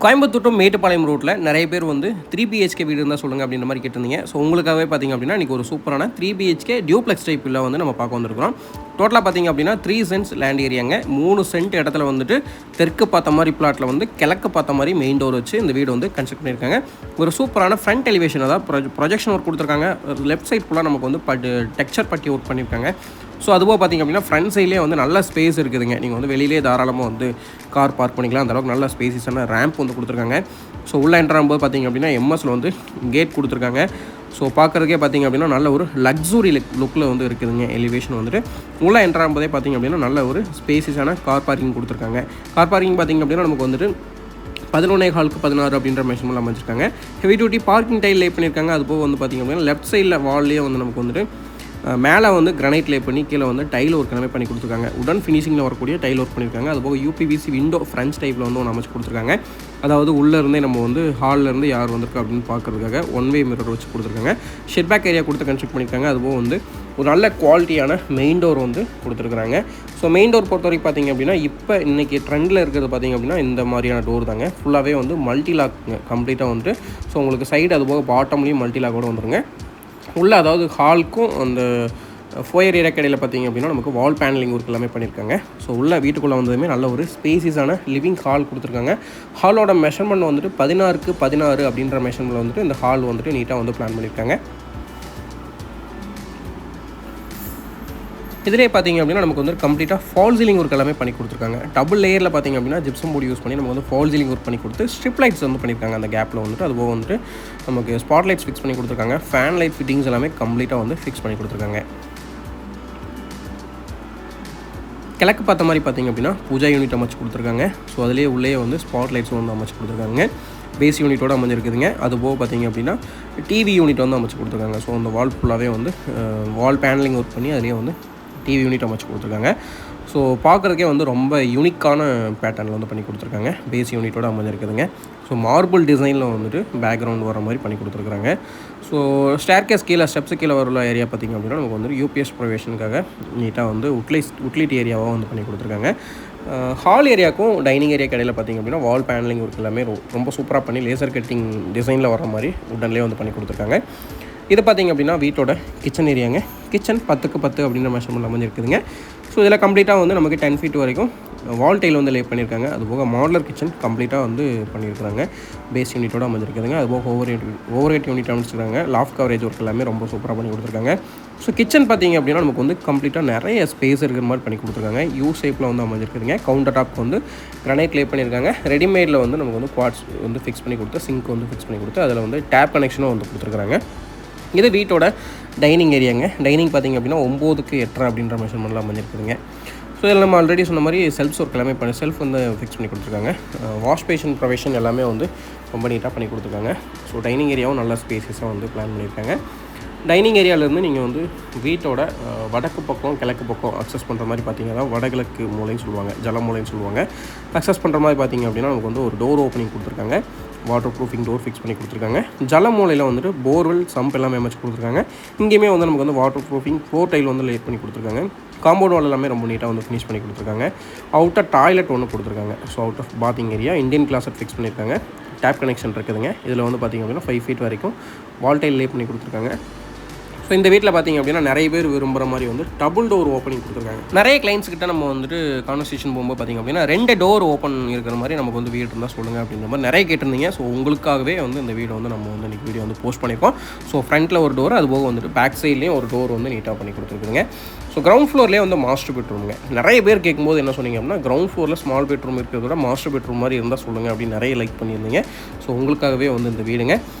Coimbatore to Mettupalayam ரோட்டில் நிறைய பேர் வந்து 3 BHK வீடு இருந்தால் சொல்லுங்கள் அப்படின்ற மாதிரி கேட்டிருந்தீங்க. ஸோ உங்களுக்காகவே பார்த்திங்க அப்படின்னா இன்றைக்கி ஒரு சூப்பரான 3 BHK டியூப்ளெக்ஸ் டைப் இல்லை வந்து நம்ம பார்க்க வந்திருக்கிறோம். டோட்டலாக பார்த்திங்க அப்படின்னா 3 சென்ட்ஸ் லேண்ட் ஏரியாங்க. 3 சென்ட் இடத்துல வந்துட்டு தெற்கு பார்த்த மாதிரி பிளாட்டில் வந்து கிழக்கு பார்த்த மாதிரி மெயின் டோர் வச்சு இந்த வீடு வந்து கன்ஸ்ட்ரக்ட் பண்ணியிருக்காங்க. ஒரு சூப்பரான ஃப்ரண்ட் எலிவேஷன் அதாவது ப்ரொஜெக்ஷன் ஒர்க் கொடுத்துருக்காங்க. லெஃப்ட் சைட் ஃபுல்லாக நமக்கு வந்து டெக்ஸ்சர் பட்டி ஒர்க் பண்ணியிருக்காங்க. ஸோ அதுபோக பார்த்திங்க அப்படின்னா ஃப்ரண்ட் சைட்லேயே வந்து நல்ல ஸ்பேஸ் இருக்குதுங்க. நீங்கள் வந்து வெளியிலே தாராளமாக வந்து கார் பார்க் பண்ணிக்கலாம். அந்தளவுக்கு நல்ல ஸ்பேசிஸான ரேம்ப் வந்து கொடுத்துருக்காங்க. ஸோ உள்ளே என்ட்ராகும்போது பார்த்திங்க அப்படின்னா எம்எஸ்ல வந்து கேட் கொடுத்துருக்காங்க. ஸோ பார்க்குறதுக்கே பார்த்திங்க அப்படின்னா நல்ல ஒரு லக்ஸுரி லுக்கில் வந்து இருக்குதுங்க. எலிவேஷன் வந்துட்டு உள்ளே என்ட்ராகும்போதே பார்த்திங்க அப்படின்னா நல்ல ஒரு ஸ்பேசிஸான கார் பார்க்கிங் கொடுத்துருக்காங்க. கார் பார்க்கிங் பார்த்திங்க அப்படின்னா நமக்கு வந்துட்டு 11.4க்கு 16 அப்படின்ற மெஷர்மெண்ட் அமைச்சிருக்காங்க. ஹெவி டியூட்டி பார்க்கிங் டைல் லே பண்ணியிருக்காங்க. அதுபோக வந்து பார்த்திங்க அப்படின்னா லெஃப்ட் சைடில் வால்லேயே வந்து நமக்கு வந்துட்டு மேலே வந்து கிரனைட் லே பண்ணி கீழே வந்து டைல் ஒர்க் எல்லாமே பண்ணி கொடுத்துருக்காங்க. உடன் ஃபினிஷிங்கில் வரக்கூடிய டைல் ஒர்க் பண்ணியிருக்காங்க. அதுபோக யூபிவிசி விண்டோ ஃப்ரண்ட்ஸ் டைப்பில் வந்து ஒன்று அமைச்சு கொடுத்துருக்காங்க. அதாவது உள்ளேருந்தே நம்ம வந்து ஹாலிலேருந்து யார் வந்திருக்கா அப்படின்னு பார்க்குறதுக்காக ஒன் வே மிரர் வச்சு கொடுத்துருக்காங்க. ஷெட் பேக் ஏரியா கொடுத்து கன்ஸ்ட்ரக்ட் பண்ணியிருக்காங்க. அதுபோக வந்து ஒரு நல்ல குவாலிட்டியான மெயின் டோர் வந்து கொடுத்துருக்குறாங்க. ஸோ மெயின் டோர் பொறுத்த வரைக்கும் பார்த்திங்க அப்படின்னா இப்போ இன்றைக்கி ட்ரெண்டில் இருக்கிறது பார்த்திங்க அப்படின்னா இந்த மாதிரியான டோர் தாங்க. ஃபுல்லாகவே வந்து மல்டி லாக்குங்க கம்ப்ளீட்டாக வந்துட்டு. ஸோ உங்களுக்கு சைடு அதுபோக பாட்டம்லேயும் மல்டி லாக்கோடு வந்துருங்க. உள்ளே அதாவது ஹாலுக்கும் அந்த ஃபோயர் ஏரியா கடையில் பார்த்திங்க அப்படின்னா நமக்கு வால் பேனலிங் ஒர்க் எல்லாமே பண்ணியிருக்காங்க. ஸோ உள்ள வீட்டுக்குள்ளே வந்ததுமே நல்ல ஒரு ஸ்பேசிஸான லிவிங் ஹால் கொடுத்துருக்காங்க. ஹாலோட மெஷர்மெண்ட் வந்துட்டு 16க்கு 16 அப்படின்ற மெஷர்மெண்ட்டில் வந்துட்டு இந்த ஹால் வந்துட்டு நீட்டாக வந்து பிளான் பண்ணியிருக்காங்க. இதிலே பார்த்திங்க அப்படின்னா நமக்கு வந்து கம்ப்ளீட்டாக ஃபால் சீலிங் ஒர்க் எல்லாமே பண்ணி கொடுத்துருக்காங்க. டபுள் லேயரில் பார்த்திங்க அப்படின்னா ஜிப்சம் போர்டு யூஸ் பண்ணி நமக்கு வந்து ஃபால் சீலிங் ஒர்க் பண்ணி கொடுத்து ஸ்ட்ரிப் லைட்ஸ் வந்து பண்ணியிருக்காங்க. அந்த கேப்பில் வந்துட்டு அதுபோக வந்துட்டு நமக்கு ஸ்பாட் லைட்ஸ் ஃபிக்ஸ் பண்ணி கொடுத்துருக்காங்க. ஃபேன் லைட் ஃபிட்டிங்ஸ் எல்லாமே கம்ப்ளீட்டாக வந்து ஃபிக்ஸ் பண்ணி கொடுத்துருக்காங்க. கிழக்கு பார்த்த மாதிரி பார்த்திங்க அப்படின்னா பூஜா யூனிட் அமைச்சு கொடுத்துருக்காங்க. ஸோ அதிலே உள்ளே வந்து ஸ்பாட் லைட்ஸும் வந்து அமைச்சு கொடுத்துருக்காங்க. பேஸ் யூனிட்டோடு அமைஞ்சிருக்குதுங்க. அதுபோக பார்த்திங்க அப்படின்னா டிவி யூனிட் வந்து அமைச்சு கொடுத்துருக்காங்க. ஸோ அந்த வால் ஃபுல்லாகவே வந்து வால் பேனலிங் ஒர்க் பண்ணி அதிலே வந்து டிவி யூனிட் அமைச்சு கொடுத்துருக்காங்க. ஸோ பார்க்குறதுக்கே வந்து ரொம்ப யூனிக்கான பேட்டர்னில் வந்து பண்ணி கொடுத்துருக்காங்க. பேஸ் யூனிட்டோடு அமைஞ்சிருக்குதுங்க. ஸோ மார்பிள் டிசைனில் வந்துட்டு பேக்ரவுண்ட் வர மாதிரி பண்ணி கொடுத்துருக்குறாங்க. ஸோ ஸ்டேர்கேஸ் கீழே ஸ்டெப்ஸு கீழே வரல ஏரியா பார்த்திங்க அப்படின்னா நமக்கு வந்து யூபிஎஸ் ப்ரொவிஷனுக்காக நீட்டாக வந்து உட்லைட் ஏரியாவாக வந்து பண்ணி கொடுத்துருக்காங்க. ஹால் ஏரியாவுக்கும் டைனிங் ஏரியா கடையில் பார்த்திங்க அப்படின்னா வால் பேனலிங் ஒர்க் எல்லாமே ரொம்ப சூப்பராக பண்ணி லேசர் கட்டிங் டிசைனில் வர மாதிரி உடன்லேயே வந்து பண்ணி கொடுத்துருக்காங்க. இது பார்த்திங்க அப்படின்னா வீட்டோட கிச்சன் ஏரியாங்க. கிச்சன் 10க்கு 10 அப்படின்ற மெஷர்மெண்ட் அமைஞ்சிருக்குதுங்க. ஸோ இதில் கம்ப்ளீட்டாக வந்து நமக்கு 10 ஃபீட் வரைக்கும் வால் டைல் வந்து லே பண்ணியிருக்காங்க. அதுபோக மாடலர் கிச்சன் கம்ப்ளீட்டாக வந்து பண்ணியிருக்காங்க. பேஸ் யூனிட்டோடு அமைஞ்சிருக்குதுங்க. அதுபோக ஓவர் ஹெட் யூனிட் அமைச்சிருக்காங்க. லாஃப்ட் கவரேஜ் ஒர்க் எல்லாமே ரொம்ப சூப்பராக பண்ணி கொடுத்துருக்காங்க. ஸோ கிச்சன் பார்த்திங்க அப்படின்னா நமக்கு வந்து கம்ப்ளீட்டாக நிறைய ஸ்பேஸ் இருக்கிற மாதிரி பண்ணி கொடுத்துருக்காங்க. யூ ஷேப்பில் வந்து அமைஞ்சிருக்குதுங்க. கவுண்டர் டாப் வந்து கிரனைட் லே பண்ணியிருக்காங்க. ரெடிமேடில் வந்து நமக்கு வந்து குவாட்ஸ் வந்து ஃபிக்ஸ் பண்ணி கொடுத்து சிங்க் வந்து ஃபிக்ஸ் பண்ணி கொடுத்து அதில் வந்து டேப் கனெக்ஷனும் வந்து கொடுத்துருக்குறாங்க. இது வீட்டோட டைனிங் ஏரியாங்க. டைனிங் பார்த்திங்க அப்படின்னா 9க்கு 8 அப்படின்ற மெஷர்மெண்ட்லாம் அமைஞ்சிருக்குதுங்க. ஸோ இதில் நம்ம ஆல்ரெடி சொன்ன மாதிரி செல்ஃப்ஸ் ஒர்க் எல்லாமே பண்ணி செல்ஃப் வந்து ஃபிக்ஸ் பண்ணி கொடுத்துருக்காங்க. வாஷ் பேஷன் ப்ரொவிஷன் எல்லாமே வந்து ரொம்ப நீட்டாக பண்ணி கொடுத்துருக்காங்க. ஸோ டைனிங் ஏரியாவும் நல்ல ஸ்பேஸஸாக வந்து பிளான் பண்ணியிருக்காங்க. டைனிங் ஏரியாவிலேருந்து நீங்கள் வந்து வீட்டோட வடக்கு பக்கம் கிழக்கு பக்கம் அக்சஸ் பண்ணுற மாதிரி பார்த்திங்கன்னா வடகிழக்கு மூலைன்னு சொல்லுவாங்க, ஜல மூலைன்னு சொல்லுவாங்க. அக்சஸ் பண்ணுற மாதிரி பார்த்திங்க அப்படின்னா நமக்கு வந்து ஒரு டோர் ஓப்பனிங் கொடுத்துருக்காங்க. வாட்டர் ப்ரூஃபிங் டோர் ஃபிக்ஸ் பண்ணி கொடுத்துருக்காங்க. ஜல மூலையில் வந்துட்டு போர்வெல் சம்ப் எல்லாமே அமைச்சு கொடுத்துருக்காங்க. இங்கேயுமே வந்து நமக்கு வந்து வாட்டர் ப்ரூஃபிங் ஃப்ளோர் டைல் வந்து லேட் பண்ணி கொடுத்துருக்காங்க. காம்பவுண்ட் வால் எல்லாமே ரொம்ப நீட்டாக வந்து ஃபினிஷ் பண்ணி கொடுத்துருக்காங்க. அவுட்டர் டாய்லெட் ஒன்று கொடுத்துருக்காங்க. So out of bathing area Indian closet fix பண்ணியிருக்காங்க. டேப் கனெக்ஷன் இருக்குதுங்க. இதில் வந்து பார்த்திங்க அப்படின்னா 5 ஃபீட் வரைக்கும் வால் டைல் லே பண்ணி கொடுத்துருக்காங்க. ஸோ இந்த வீட்டில் பார்த்திங்க அப்படின்னா நிறைய பேர் விரும்புகிற மாதிரி வந்து டபுள் டோர் ஓப்பனிங் கொடுத்துருக்காங்க. நிறைய கிளைண்ட்ஸ் கிட்ட நம்ம வந்துட்டு கான்வர்சேஷன் போகும்போது பார்த்திங்க அப்படின்னா 2 டோர் ஓப்பன் இருக்கிற மாதிரி நமக்கு வந்து வீடு இருந்தால் சொல்லுங்கள் அப்படின்ற மாதிரி நிறைய கேட்டிருந்தீங்க. ஸோ உங்களுக்காகவே வந்து இந்த வீடு வந்து நம்ம வந்து இன்றைக்கி வீடியோ வந்து போஸ்ட் பண்ணியிருக்கோம். ஸோ ஃப்ரண்ட்டில் ஒரு டோர், அது போக வந்துட்டு பேக் சைட்லேயும் ஒரு டோர் வந்து நீட்டாக பண்ணி கொடுத்துருக்குங்க. ஸோ கிரவுண்ட் ஃப்ளோர்லேயே வந்து மாஸ்டர் பெட்ரூமுங்க. நிறைய பேர் கேட்கும்போது என்ன சொன்னீங்க அப்படின்னா கிரவுண்ட் ஃப்ளோரில் ஸ்மால் பெட்ரூம் இருக்கிறதோட மாஸ்டர் பெட்ரூம் மாதிரி இருந்தால் சொல்லுங்கள் அப்படின்னு நிறைய லைக் பண்ணியிருந்தீங்க. ஸோ உங்களுக்காகவே வந்து இந்த வீடுங்க.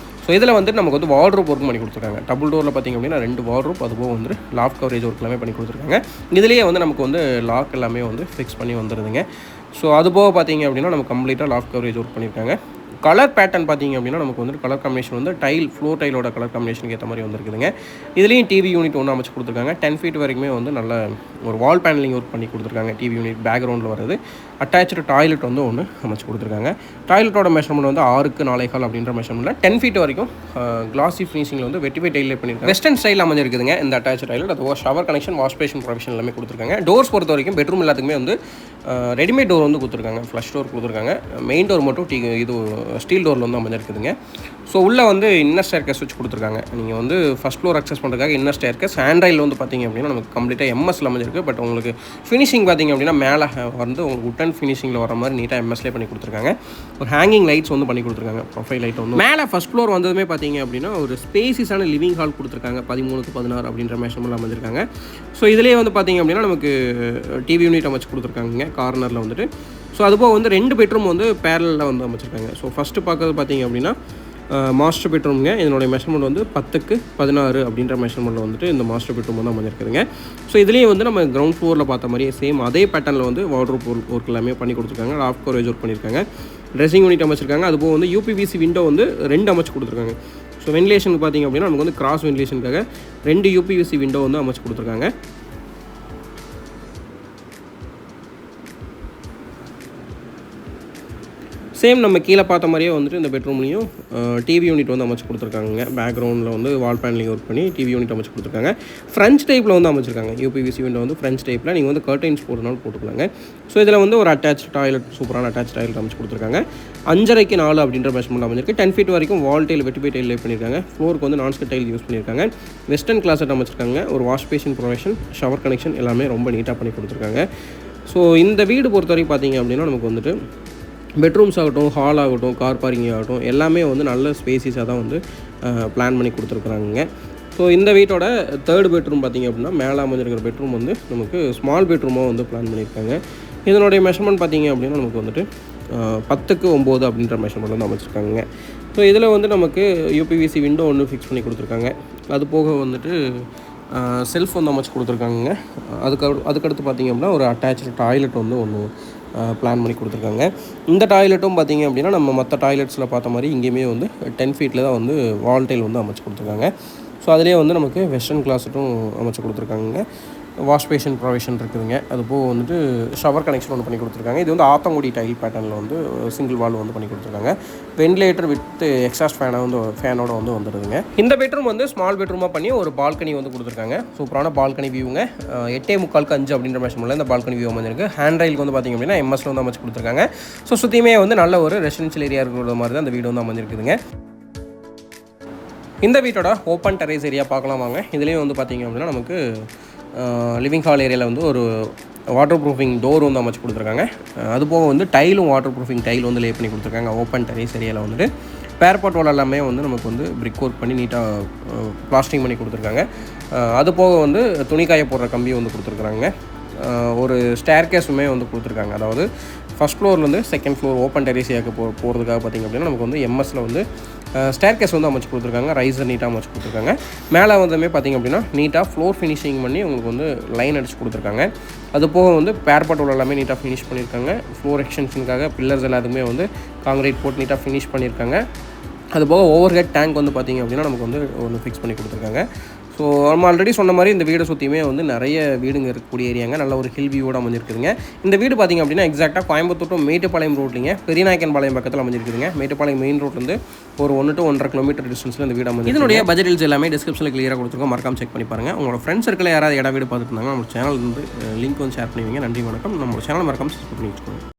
ஸோ இதில் வந்து நமக்கு வந்து வார்ட்ரோப் ஒர்க் பண்ணி கொடுத்துருக்காங்க. டபுள் டோரில் பார்த்திங்க அப்படின்னா 2 வார்ட்ரோப், அதுபோக வந்து லாஃப்ட் கவரேஜ் ஒர்க் எல்லாமே பண்ணி கொடுத்துருக்காங்க. இதுலேயே வந்து நமக்கு வந்து லாக் எல்லாமே வந்து ஃபிக்ஸ் பண்ணி வந்துடுதுங்க. ஸோ அதுபோக பார்த்திங்க அப்படின்னா நமக்கு கம்ப்ளீட்டாக லாஃப்ட் கவரேஜ் ஒர்க் பண்ணியிருக்காங்க. கலர் பேட்டர்ன் பார்த்திங்க அப்படின்னா நமக்கு வந்து கலர் காம்பினேஷன் வந்து ஃப்ளோர் டைலோட கலர் காம்பினேஷனுக்கு ஏற்ற மாதிரி வந்துருக்குதுங்க. இதுலேயும் டிவி யூனிட் ஒன்று அமைச்சு கொடுத்துருக்காங்க. 10 ஃபீட் வரைக்குமே வந்து நல்ல ஒரு வால் பேனலிங் ஒர்க் பண்ணி கொடுத்துருக்காங்க. டிவி யூனிட் பேக்ரவுண்டில் வருது. அட்டாச்சு டாய்லெட் வந்து ஒன்று அமைச்சு கொடுத்துருக்காங்க. டாய்லெட்டோட மெஷர்மெண்ட் வந்து 6க்கு 4.25 அப்படின்ற மெஷர்மெண்ட்டில் 10 ஃபீட் வரைக்கும் கிளாசி ஃபினிஷிங்கில் வந்து வெட்டிஃபை டைல் பண்ணியிருக்காங்க. வெஸ்டர்ன் ஸ்டைல் அமைஞ்சிருக்குதுங்க இந்த அட்டாச்சு டாய்லெட். அது shower connection, wash basin provision எல்லாமே கொடுத்துருக்காங்க. டோர்ஸ் பொறுத்த வரைக்கும் பெட்ரூம் எல்லாத்துக்குமே வந்து ரெடிமேட் டோர் வந்து கொடுத்துருக்காங்க. ஃப்ளஷ் டோர் கொடுத்துருக்காங்க. மெயின் டோர் மட்டும் இது ஸ்டீல் டோரில் வந்து அமைஞ்சிருக்குதுங்க. ஸோ உள்ளே வந்து இன்னர் ஸ்டேர் கேஸ் வச்சு கொடுத்துருக்காங்க. நீங்கள் வந்து ஃபஸ்ட் ஃப்ளோர் அக்சஸ் பண்ணுறதுக்காக இன்னர் ஸ்டேர் கேஸ் ஹேண்ட்ரைல் வந்து பார்த்திங்க அப்படின்னா நமக்கு கம்ப்ளீட்டாக எம்எஸ்ல அமைஞ்சிருக்கு. பட் உங்களுக்கு ஃபினிஷிங் பார்த்திங்க அப்படின்னா மேலே வந்து உங்களுக்கு உட்டன் ஃபினிஷிங்கில் வர மாதிரி நீட்டாக எம்எஸ்லேயே பண்ணி கொடுத்துருக்காங்க. ஒரு ஹேங்கிங் லைட்ஸ் வந்து பண்ணி கொடுத்துருக்காங்க. ப்ரொஃபைல் லைட் வந்து மேலே ஃபஸ்ட் ஃப்ளோர் வந்ததுமே பார்த்திங்க அப்படின்னா ஒரு ஸ்பேசிஸான லிவிங் ஹால் கொடுத்துருக்காங்க. 13க்கு 16 அப்படின்ற மெஷர்மெண்ட் அமைஞ்சிருக்காங்க. ஸோ இதிலே வந்து பார்த்திங்க அப்படின்னா நமக்கு டிவி யூனிட் அமைச்சு கொடுத்துருக்காங்க கார்னரில் வந்துட்டு. ஸோ அதுபோக வந்து 2 பெட்ரூம் வந்து பேரலில் வந்து அமைச்சிருக்காங்க. ஸோ ஃபஸ்ட்டு பார்க்கறது பார்த்திங்க அப்படின்னா மாஸ்டர் பெட்ரூம்ங்க. இதனுடைய மெஷர்மெண்ட் வந்து 10க்கு 16 அப்படின்ற மெஷர்மெண்ட்டில் வந்துட்டு இந்த மாஸ்டர் பெட்ரூம் வந்து அமைஞ்சிருக்குதுங்க. ஸோ இதுலேயே வந்து நம்ம கிரவுண்ட் ஃப்ளோரில் பார்த்த மாதிரியே சேம் அதே பேட்டர்னில் வந்து வார்ட்ரோப் ஒர்க் எல்லாமே பண்ணி கொடுத்துருக்காங்க. லாஃப்ட் கவரேஜ் ஒர்க் பண்ணியிருக்காங்க. ட்ரெஸ்ஸிங் யூனிட் அமைச்சிருக்காங்க. அதுபோக வந்து யூபிவிசி விண்டோ வந்து 2 அமைச்சு கொடுத்துருக்காங்க. ஸோ வென்டிலேஷனுக்கு பார்த்திங்க அப்படின்னா நமக்கு வந்து கிராஸ் வென்டிலேஷனுக்காக 2 யூபிவிசி விண்டோ வந்து அமைச்சு கொடுத்துருக்காங்க. சேம் நம்ம கீழே பார்த்த மாதிரியே வந்துட்டு இந்த பெட்ரூம்லேயும் டிவி யூனிட் வந்து அமைச்சு கொடுத்துருக்காங்க. பேக்ரவுண்டில் வந்து வால் பேனலிங் ஒர்க் பண்ணி டிவி யூனிட் அமைச்சு கொடுத்துருக்காங்க. ஃப்ரெஞ்ச் டைப்பில் வந்து அமைச்சிருக்காங்க. யூபிவிசி விண்டோ வந்து ஃப்ரெஞ்ச் டைப்பில் நீங்கள் வந்து கர்டைன்ஸ் போடுறதுனால போட்டுக்கலாங்க. ஸோ இதில் வந்து ஒரு அட்டாச் டாய்லெட், சூப்பரான அட்டாச் டாய்லெட் அமைச்சு கொடுத்துருக்காங்க. 5.5க்கு 4 அப்படின்ற மெஷர்மெண்ட் அமைச்சிருக்கு. 10 ஃபீட் வரைக்கும் வால் டைல் வெட்டிஃபை டைல் லே பண்ணியிருக்காங்க. ஃப்ளோருக்கு வந்து நான்ஸ்கட் டைல் யூஸ் பண்ணியிருக்காங்க. வெஸ்டர்ன் கிளாஸட் அமைச்சிருக்காங்க. ஒரு wash basin provision, shower connection எல்லாமே ரொம்ப நீட்டாக பண்ணி கொடுத்துருக்காங்க. ஸோ இந்த வீடு பொறுத்த வரைக்கும் பார்த்திங்க அப்படின்னா நமக்கு வந்துட்டு பெட்ரூம்ஸ் ஆகட்டும், ஹால் ஆகட்டும், கார் பார்க்கிங் ஆகட்டும் எல்லாமே வந்து நல்ல ஸ்பேசிஸாக தான் வந்து பிளான் பண்ணி கொடுத்துருக்குறாங்க. ஸோ இந்த வீட்டோட 3rd பெட்ரூம் பார்த்திங்க அப்படின்னா மேலே அமைஞ்சிருக்கிற பெட்ரூம் வந்து நமக்கு ஸ்மால் பெட்ரூமாக வந்து பிளான் பண்ணியிருக்காங்க. இதனுடைய மெஷர்மெண்ட் பார்த்திங்க அப்படின்னா நமக்கு வந்துட்டு 10க்கு 9 அப்படின்ற மெஷர்மெண்ட் வந்து அமைச்சிருக்காங்க. ஸோ இதில் வந்து நமக்கு யூபிவிசி விண்டோ ஒன்று ஃபிக்ஸ் பண்ணி கொடுத்துருக்காங்க. அது போக வந்துட்டு செல்ஃப் வந்து அமைச்சு கொடுத்துருக்காங்க. அதுக்கடுத்து பார்த்திங்க அப்படின்னா ஒரு அட்டாச்சு டாய்லெட் வந்து ஒன்று பிளான் பண்ணி கொடுத்துருக்காங்க. இந்த டாய்லெட்டும் பார்த்திங்க அப்படின்னா நம்ம மற்ற டாய்லெட்ஸில் பார்த்த மாதிரி இங்கேயுமே வந்து 10 ஃபீட்டில் தான் வந்து வால் டைல் வந்து அமைச்சு கொடுத்துருக்காங்க. ஸோ அதிலே வந்து நமக்கு வெஸ்டர்ன் கிளாஸட்டும் அமைச்சு கொடுத்துருக்காங்க. வாஷ் பேஷன் ப்ரொவிஷன் இருக்குதுங்க. அது போக வந்துட்டு ஷவர் கனெக்ஷன் ஒன்று பண்ணி கொடுத்துருக்காங்க. இது வந்து ஆத்தங்குடி டைல் பேட்டர்னில் வந்து சிங்கிள் வால் வந்து பண்ணி கொடுத்துருக்காங்க. வென்டிலேட்டர் வித் எக்ஸாஸ்ட் ஃபேனோட வந்து வந்துடுதுங்க. இந்த பெட்ரூம் வந்து ஸ்மால் பெட்ரூமாக பண்ணி ஒரு பால்கனி வந்து கொடுத்துருக்காங்க. சூப்பரான பால்கனி வியூங்க. 8.75க்கு 5 அப்படின்ற மெஷர்மெண்ட்டில் இந்த பால்கனி வியூ அமைஞ்சிருக்கு. ஹேண்ட் ரைலுக்கு வந்து பார்த்திங்க அப்படின்னா எம்எஸ்ல வந்து அமைச்சு கொடுத்துருக்காங்க. ஸோ சுற்றியுமே வந்து நல்ல ஒரு ரெசிடென்ஷியல் ஏரியா இருக்கிற மாதிரி தான் இந்த வீடு வந்து அமைஞ்சிருக்குதுங்க. இந்த வீட்டோட ஓப்பன் டெரேஸ் ஏரியா பார்க்கலாம் வாங்க. இதுலேயும் வந்து பார்த்திங்க அப்படின்னா நமக்கு லிவிங் ஹால் ஏரியாவில் வந்து ஒரு வாட்டர் ப்ரூஃபிங் டோர் வந்து அமைச்சு கொடுத்துருக்காங்க. அதுபோக வந்து டைலும் வாட்டர் ப்ரூஃபிங் டைல் வந்து லே பண்ணி கொடுத்துருக்காங்க. ஓப்பன் டெரேஸ் ஏரியாவில் வந்துட்டு பேர்பாட் வால் எல்லாமே வந்து நமக்கு வந்து பிரிக் ஒர்க் பண்ணி நீட்டாக பிளாஸ்டிங் பண்ணி கொடுத்துருக்காங்க. அது போக வந்து துணிக்காய போடுற கம்பி வந்து கொடுத்துருக்குறாங்க. ஒரு ஸ்டேர் கேஸுமே வந்து கொடுத்துருக்காங்க. அதாவது ஃபஸ்ட் ஃப்ளோர்லேருந்து செகண்ட் ஃப்ளோர் ஓப்பன் டெரேஸ் ஏரியாவுக்கு போகிறதுக்காக பார்த்திங்க அப்படின்னா நமக்கு வந்து எம்எஸ்ல வந்து ஸ்டேர் கேஸ் வந்து அமைச்சு கொடுத்துருக்காங்க. ரைஸர் நீட்டாக அமைச்சு கொடுத்துருக்காங்க. மேலே வந்துமே பார்த்திங்க அப்படின்னா நீட்டாக ஃப்ளோர் ஃபினிஷிங் பண்ணி உங்களுக்கு வந்து லைன் அடிச்சு கொடுத்துருக்காங்க. அது போக வந்து பேர்பாட் வால் எல்லாமே நீட்டாக ஃபினிஷ் பண்ணியிருக்காங்க. ஃப்ளோர் எக்ஸ்டென்ஷனுக்காக பில்லர்ஸ் எல்லாத்துக்குமே வந்து காங்கிரீட் போட்டு நீட்டாக ஃபினிஷ் பண்ணியிருக்காங்க. அது போக ஓவர் ஹெட் டேங்க் வந்து பார்த்திங்க அப்படின்னா நமக்கு வந்து ஒன்று ஃபிக்ஸ் பண்ணி கொடுத்துருக்காங்க. ஸோ நம்ம ஆல்ரெடி சொன்ன மாதிரி இந்த வீடை சுற்றியுமே வந்து நிறைய வீடுங்க இருக்கக்கூடிய ஏரியாங்க. நல்ல ஒரு ஹில் வியூவோட அமைஞ்சிருக்குதுங்க. இந்த வீடு பார்த்திங்க அப்படின்னா எக்ஸாக்டாக கோயம்புத்தூர் டு மேட்டுப்பாளையம் ரோட்லிங்க பெரியநாயக்கன்பாளையம் பக்கத்தில் அமைஞ்சிருக்குதுங்க. மேட்டுப்பாளையம் மெயின் ரோட்லேருந்து ஒரு 1 to 1.5 கிலோமீட்டர் டிஸ்டன்ஸில் இந்த வீடு அமைஞ்சிருக்கு. இதனுடைய பட்ஜெட் எல்லாமே டிஸ்கிரிப்ஷனில் கிளியராக கொடுத்துருக்கோம். மறக்காம செக் பண்ணி பாருங்கள். உங்களோட ஃப்ரெண்ட்ஸ் சர்க்கிளில் யாராவது இடம் வீடு பார்த்துட்டு இருந்தாங்க நம்ம சேனல் வந்து லிங்க் வந்து ஷேர் பண்ணுவீங்க. நன்றி, வணக்கம். நம்ம சேனல் மறக்காம சப்ஸ்கிரைப் பண்ணி வச்சுக்கோங்க.